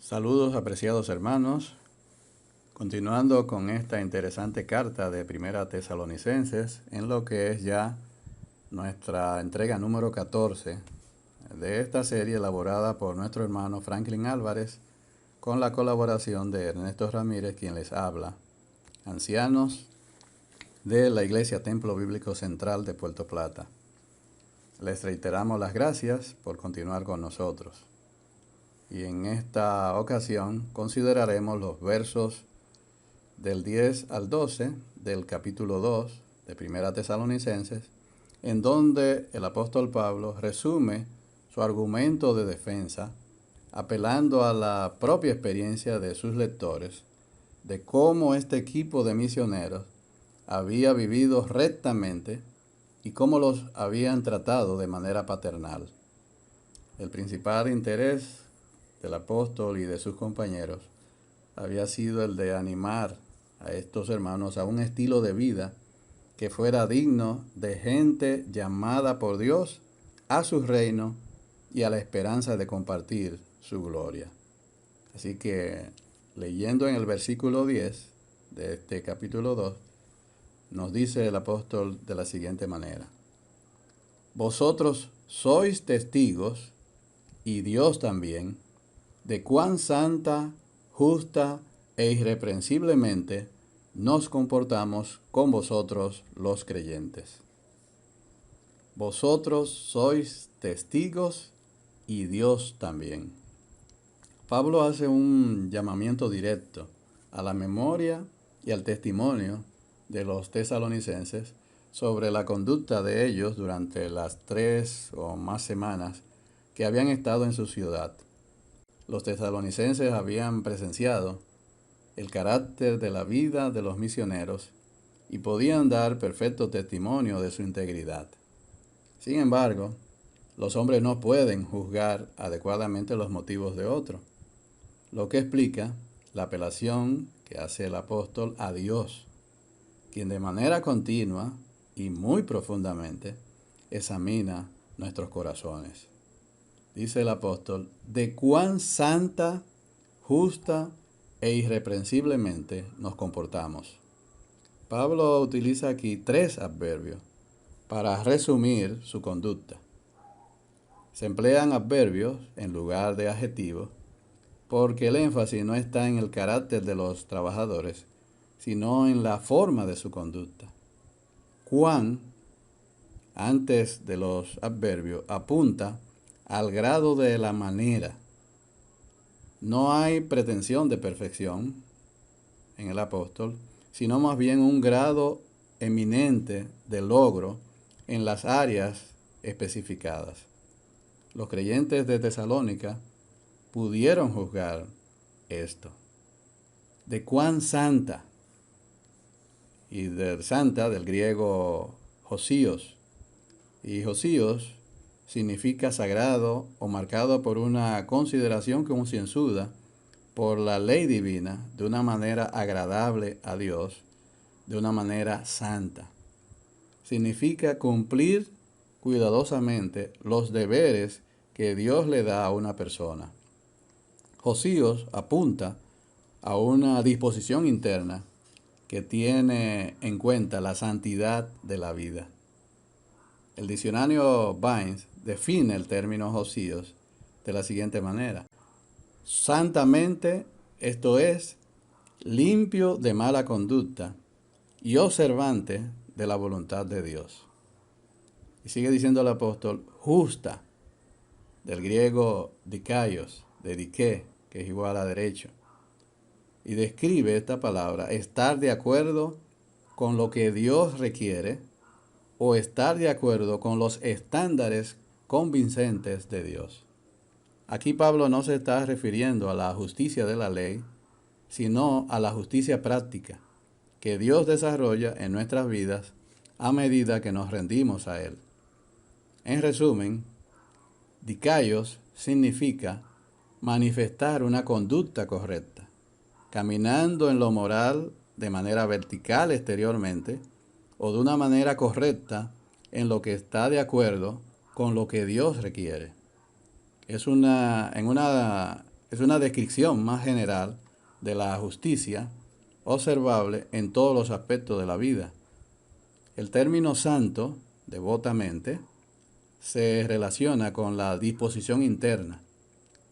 Saludos, apreciados hermanos. Continuando con esta interesante carta de Primera Tesalonicenses, en lo que es ya nuestra entrega número 14 de esta serie elaborada por nuestro hermano Franklin Álvarez, con la colaboración de Ernesto Ramírez, quien les habla, ancianos de la Iglesia Templo Bíblico Central de Puerto Plata. Les reiteramos las gracias por continuar con nosotros. Y en esta ocasión consideraremos los versos del 10 al 12 del capítulo 2 de Primera Tesalonicenses, en donde el apóstol Pablo resume su argumento de defensa, apelando a la propia experiencia de sus lectores, de cómo este equipo de misioneros había vivido rectamente y cómo los habían tratado de manera paternal. El principal interés del apóstol y de sus compañeros había sido el de animar a estos hermanos a un estilo de vida que fuera digno de gente llamada por Dios a su reino y a la esperanza de compartir su gloria. Así que, leyendo en el versículo 10 de este capítulo 2, nos dice el apóstol de la siguiente manera: Vosotros sois testigos, y Dios también, de cuán santa, justa e irreprensiblemente nos comportamos con vosotros los creyentes. Vosotros sois testigos y Dios también. Pablo hace un llamamiento directo a la memoria y al testimonio de los tesalonicenses sobre la conducta de ellos durante las 3 o más semanas que habían estado en su ciudad. Los tesalonicenses habían presenciado el carácter de la vida de los misioneros y podían dar perfecto testimonio de su integridad. Sin embargo, los hombres no pueden juzgar adecuadamente los motivos de otro, lo que explica la apelación que hace el apóstol a Dios, quien de manera continua y muy profundamente examina nuestros corazones. Dice el apóstol, de cuán santa, justa e irreprensiblemente nos comportamos. Pablo utiliza aquí 3 adverbios para resumir su conducta. Se emplean adverbios en lugar de adjetivos porque el énfasis no está en el carácter de los trabajadores, sino en la forma de su conducta. Cuán, antes de los adverbios, apunta al grado de la manera. No hay pretensión de perfección en el apóstol, sino más bien un grado eminente de logro en las áreas especificadas. Los creyentes de Tesalónica pudieron juzgar esto. De cuán santa, y de santa del griego josíos, y josíos significa sagrado o marcado por una consideración concienzuda por la ley divina de una manera agradable a Dios, de una manera santa. Significa cumplir cuidadosamente los deberes que Dios le da a una persona. Josíos apunta a una disposición interna que tiene en cuenta la santidad de la vida. El diccionario Vines define el término josíos de la siguiente manera: santamente, esto es, limpio de mala conducta y observante de la voluntad de Dios. Y sigue diciendo el apóstol, justa, del griego dikaios, de diké, que es igual a derecho. Y describe esta palabra, estar de acuerdo con lo que Dios requiere o estar de acuerdo con los estándares convincentes de Dios. Aquí Pablo no se está refiriendo a la justicia de la ley, sino a la justicia práctica que Dios desarrolla en nuestras vidas a medida que nos rendimos a Él. En resumen, dikaios significa manifestar una conducta correcta, caminando en lo moral de manera vertical exteriormente o de una manera correcta en lo que está de acuerdo con lo que Dios requiere. En una es una descripción más general de la justicia observable en todos los aspectos de la vida. El término santo, devotamente, se relaciona con la disposición interna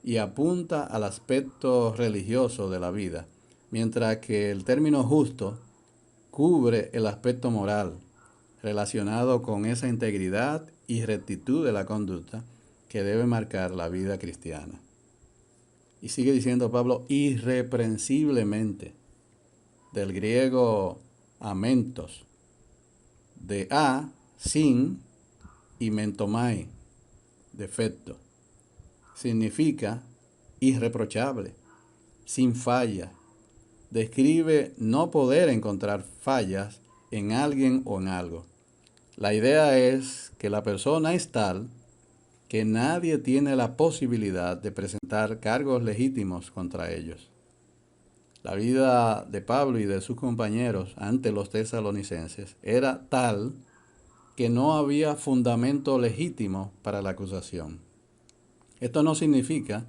y apunta al aspecto religioso de la vida, mientras que el término justo cubre el aspecto moral, relacionado con esa integridad y rectitud de la conducta que debe marcar la vida cristiana. Y sigue diciendo Pablo, irreprensiblemente, del griego amentos, de sin, y mentomai, defecto. Significa irreprochable, sin falla. Describe no poder encontrar fallas en alguien o en algo. La idea es que la persona es tal que nadie tiene la posibilidad de presentar cargos legítimos contra ellos. La vida de Pablo y de sus compañeros ante los tesalonicenses era tal que no había fundamento legítimo para la acusación. Esto no significa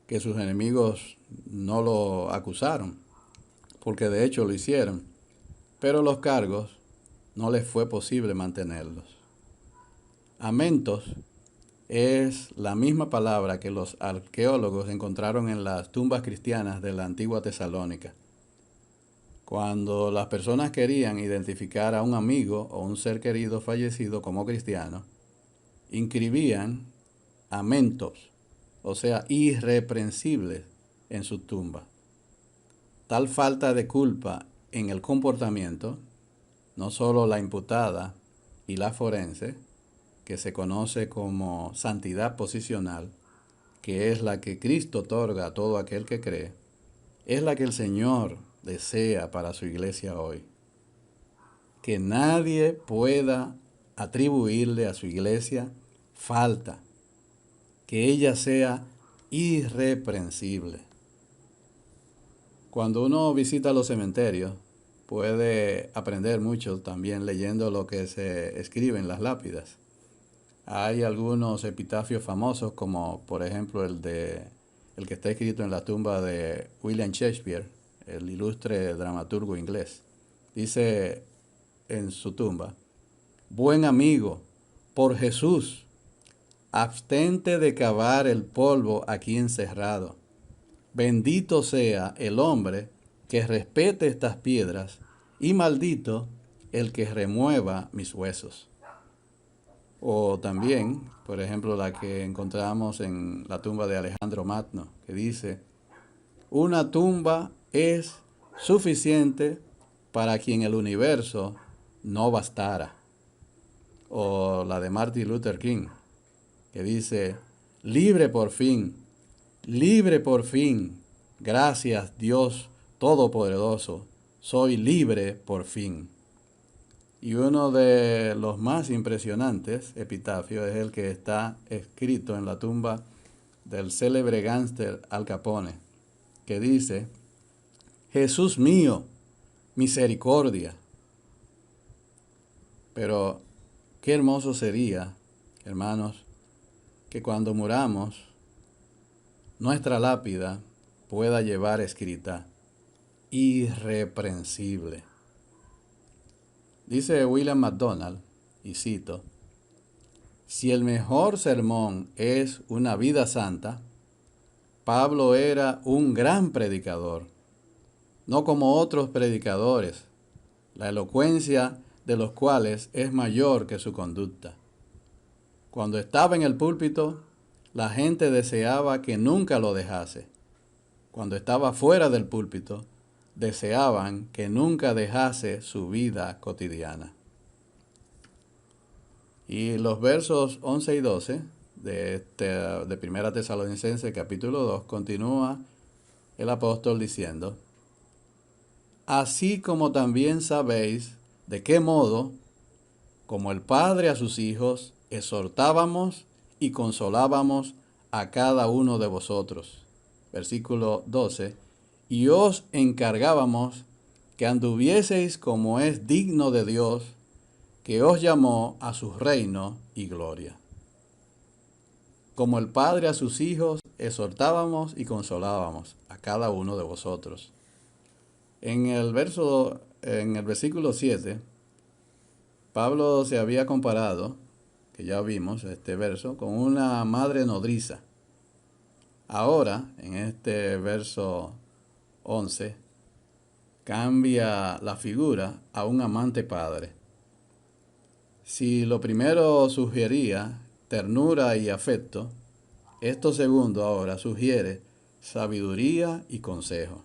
que sus enemigos no lo acusaron, porque de hecho lo hicieron, pero los cargos no les fue posible mantenerlos. Amentos es la misma palabra que los arqueólogos encontraron en las tumbas cristianas de la antigua Tesalónica. Cuando las personas querían identificar a un amigo o un ser querido fallecido como cristiano, inscribían amentos, o sea, irreprensibles, en su tumba. Tal falta de culpa en el comportamiento, no solo la imputada y la forense, que se conoce como santidad posicional, que es la que Cristo otorga a todo aquel que cree, es la que el Señor desea para su iglesia hoy. Que nadie pueda atribuirle a su iglesia falta, que ella sea irreprensible. Cuando uno visita los cementerios, puede aprender mucho también leyendo lo que se escribe en las lápidas. Hay algunos epitafios famosos, como por ejemplo el que está escrito en la tumba de William Shakespeare, el ilustre dramaturgo inglés. Dice en su tumba: buen amigo, por Jesús, abstente de cavar el polvo aquí encerrado. Bendito sea el hombre que respete estas piedras, y maldito el que remueva mis huesos. O también, por ejemplo, la que encontramos en la tumba de Alejandro Magno, que dice: una tumba es suficiente para quien el universo no bastara. O la de Martin Luther King, que dice: libre por fin, gracias Dios Todopoderoso, soy libre por fin. Y uno de los más impresionantes epitafios es el que está escrito en la tumba del célebre gángster Al Capone, que dice: Jesús mío, misericordia. Pero qué hermoso sería, hermanos, que cuando muramos, nuestra lápida pueda llevar escrita: irreprensible. Dice William MacDonald, y cito: si el mejor sermón es una vida santa, Pablo era un gran predicador, no como otros predicadores, la elocuencia de los cuales es mayor que su conducta. Cuando estaba en el púlpito, la gente deseaba que nunca lo dejase. Cuando estaba fuera del púlpito, deseaban que nunca dejase su vida cotidiana. Y los versos 11 y 12 de Primera Tesalonicenses capítulo 2 continúa el apóstol diciendo: así como también sabéis de qué modo, como el Padre a sus hijos, exhortábamos y consolábamos a cada uno de vosotros. Versículo 12. Y os encargábamos que anduvieseis como es digno de Dios, que os llamó a su reino y gloria. Como el Padre a sus hijos, exhortábamos y consolábamos a cada uno de vosotros. En el versículo 7, Pablo se había comparado, que ya vimos este verso, con una madre nodriza. Ahora, en este verso 11, cambia la figura a un amante padre. Si lo primero sugería ternura y afecto, esto segundo ahora sugiere sabiduría y consejo.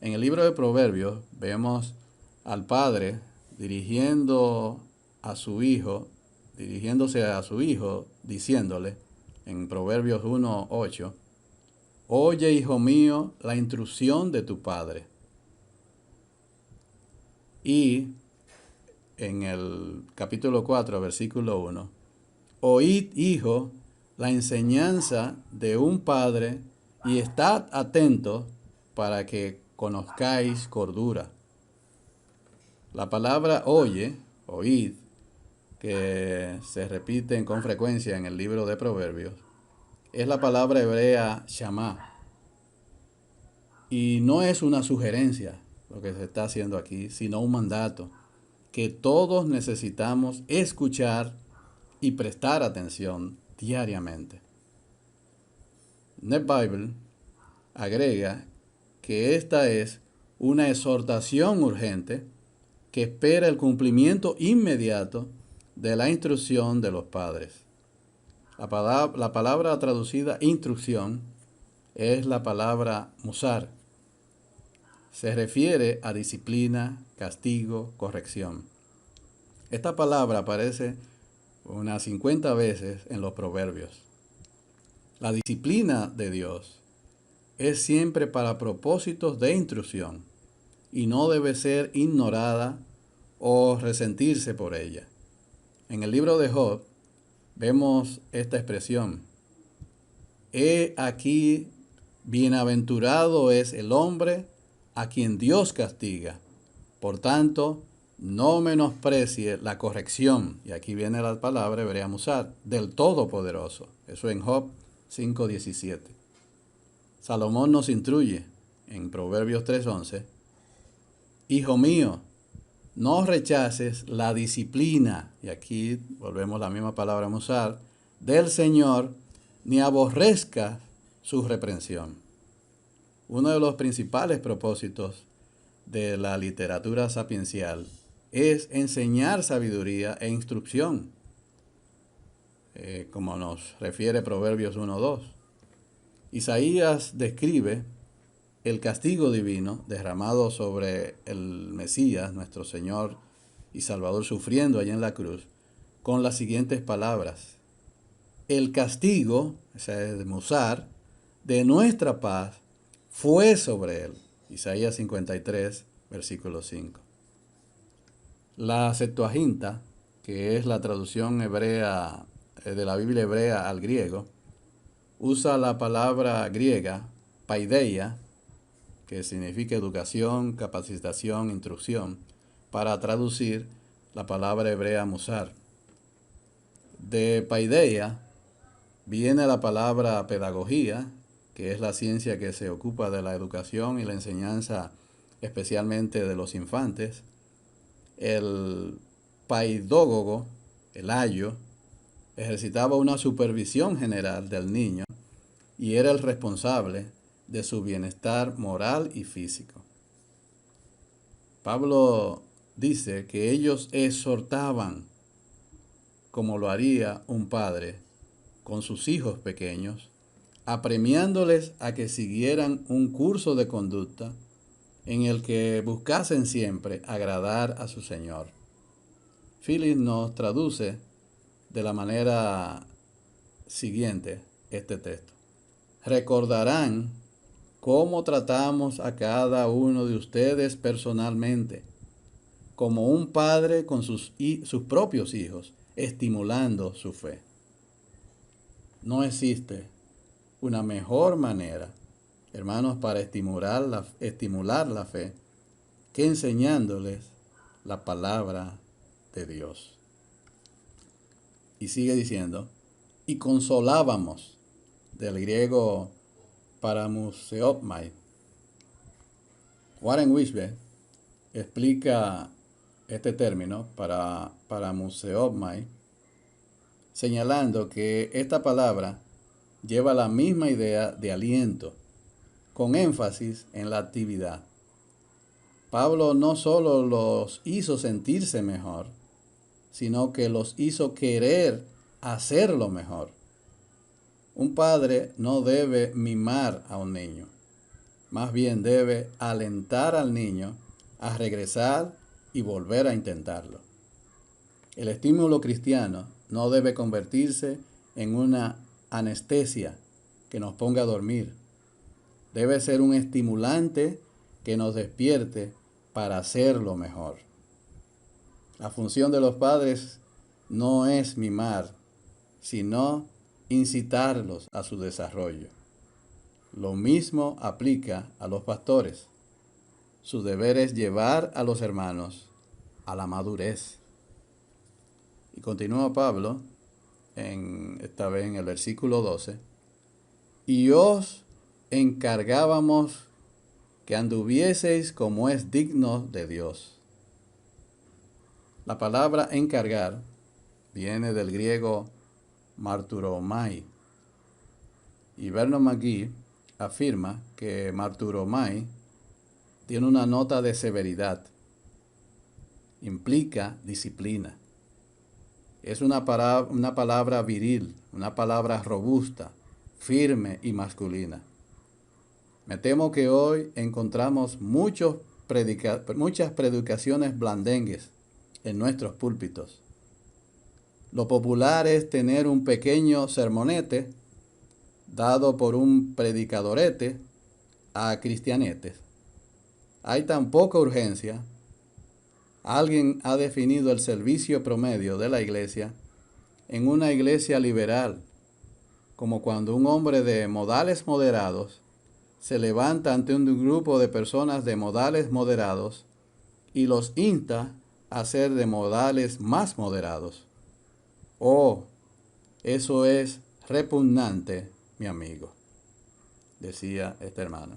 En el libro de Proverbios vemos al padre dirigiéndose a su hijo, diciéndole en Proverbios 1:8, oye, hijo mío, la instrucción de tu padre. Y en el capítulo 4, versículo 1, oíd, hijo, la enseñanza de un padre y estad atentos para que conozcáis cordura. La palabra oye, oíd, que se repite con frecuencia en el libro de Proverbios, es la palabra hebrea shamá. Y no es una sugerencia lo que se está haciendo aquí, sino un mandato que todos necesitamos escuchar y prestar atención diariamente. NetBible agrega que esta es una exhortación urgente que espera el cumplimiento inmediato de la instrucción de los padres. La palabra traducida instrucción es la palabra musar. Se refiere a disciplina, castigo, corrección. Esta palabra aparece unas 50 veces en los proverbios. La disciplina de Dios es siempre para propósitos de instrucción y no debe ser ignorada o resentirse por ella. En el libro de Job vemos esta expresión: he aquí, bienaventurado es el hombre a quien Dios castiga. Por tanto, no menosprecie la corrección, y aquí viene la palabra hebrea musar, del Todopoderoso. Eso en Job 5:17. Salomón nos instruye en Proverbios 3:11, hijo mío, no rechaces la disciplina, y aquí volvemos a la misma palabra musar, del Señor, ni aborrezcas su reprensión. Uno de los principales propósitos de la literatura sapiencial es enseñar sabiduría e instrucción, como nos refiere Proverbios 1:2. Isaías describe el castigo divino derramado sobre el Mesías, nuestro Señor y Salvador, sufriendo allá en la cruz, con las siguientes palabras: el castigo, o sea, es de musar, de nuestra paz fue sobre él. Isaías 53, versículo 5. La Septuaginta, que es la traducción hebrea de la Biblia hebrea al griego, usa la palabra griega paideia, que significa educación, capacitación, instrucción, para traducir la palabra hebrea musar. De paideia viene la palabra pedagogía, que es la ciencia que se ocupa de la educación y la enseñanza, especialmente de los infantes. El paidógogo, el ayo, ejercitaba una supervisión general del niño y era el responsable de su bienestar moral y físico. Pablo dice que ellos exhortaban, como lo haría un padre con sus hijos pequeños, apremiándoles a que siguieran un curso de conducta en el que buscasen siempre agradar a su Señor. Phillips nos traduce de la manera siguiente este texto: recordarán cómo tratamos a cada uno de ustedes personalmente, como un padre con sus propios hijos, estimulando su fe. No existe una mejor manera, hermanos, para estimular la fe que enseñándoles la palabra de Dios. Y sigue diciendo, y consolábamos del griego paramuseomai. Warren Wiersbe explica este término paramuseomai señalando que esta palabra lleva la misma idea de aliento, con énfasis en la actividad. Pablo no solo los hizo sentirse mejor, sino que los hizo querer hacerlo mejor. Un padre no debe mimar a un niño, más bien debe alentar al niño a regresar y volver a intentarlo. El estímulo cristiano no debe convertirse en una anestesia que nos ponga a dormir. Debe ser un estimulante que nos despierte para hacerlo mejor. La función de los padres no es mimar, sino incitarlos a su desarrollo. Lo mismo aplica a los pastores. Su deber es llevar a los hermanos a la madurez. Y continúa Pablo, esta vez en el versículo 12, y os encargábamos que anduvieseis como es digno de Dios. La palabra encargar viene del griego marturomai. Y Vernon McGee afirma que marturomai tiene una nota de severidad, implica disciplina. Es una palabra viril, una palabra robusta, firme y masculina. Me temo que hoy encontramos muchas predicaciones blandengues en nuestros púlpitos. Lo popular es tener un pequeño sermonete dado por un predicadorete a cristianetes. Hay tan poca urgencia. Alguien ha definido el servicio promedio de la iglesia en una iglesia liberal, como cuando un hombre de modales moderados se levanta ante un grupo de personas de modales moderados y los insta a ser de modales más moderados. Oh, eso es repugnante, mi amigo, decía este hermano.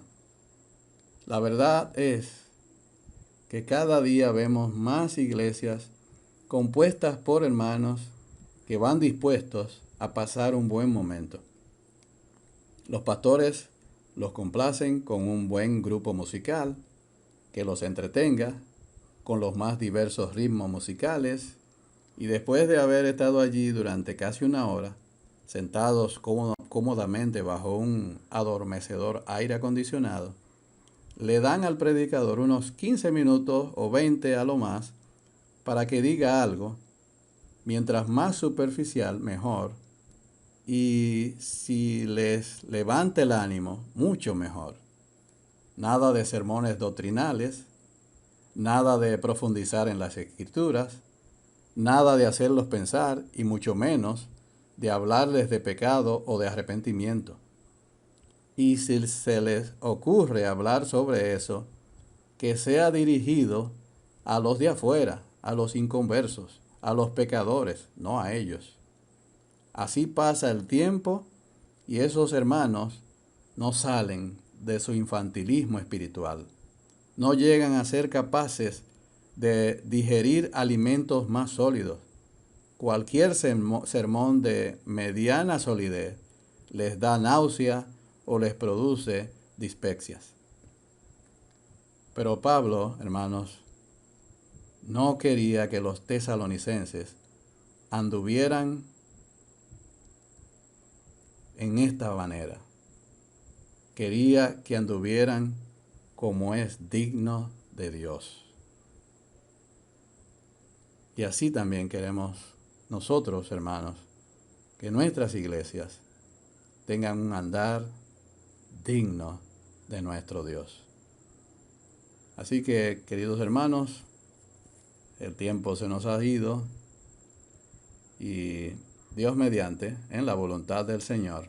La verdad es que cada día vemos más iglesias compuestas por hermanos que van dispuestos a pasar un buen momento. Los pastores los complacen con un buen grupo musical que los entretenga con los más diversos ritmos musicales, y después de haber estado allí durante casi una hora, sentados cómodamente bajo un adormecedor aire acondicionado, le dan al predicador unos 15 minutos o 20 a lo más para que diga algo, mientras más superficial, mejor, y si les levanta el ánimo, mucho mejor. Nada de sermones doctrinales, nada de profundizar en las escrituras, nada de hacerlos pensar y mucho menos de hablarles de pecado o de arrepentimiento. Y si se les ocurre hablar sobre eso, que sea dirigido a los de afuera, a los inconversos, a los pecadores, no a ellos. Así pasa el tiempo y esos hermanos no salen de su infantilismo espiritual. No llegan a ser capaces de digerir alimentos más sólidos. Cualquier sermón de mediana solidez les da náusea o les produce dispepsias. Pero Pablo, hermanos, no quería que los tesalonicenses anduvieran en esta manera. Quería que anduvieran como es digno de Dios. Y así también queremos nosotros, hermanos, que nuestras iglesias tengan un andar digno de nuestro Dios. Así que, queridos hermanos, el tiempo se nos ha ido y Dios mediante, en la voluntad del Señor,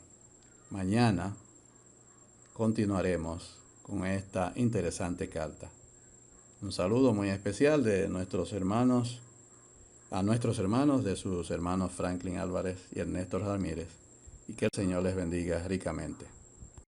mañana continuaremos con esta interesante carta. Un saludo muy especial de nuestros hermanos, a nuestros hermanos, de sus hermanos Franklin Álvarez y Ernesto Ramírez, y que el Señor les bendiga ricamente.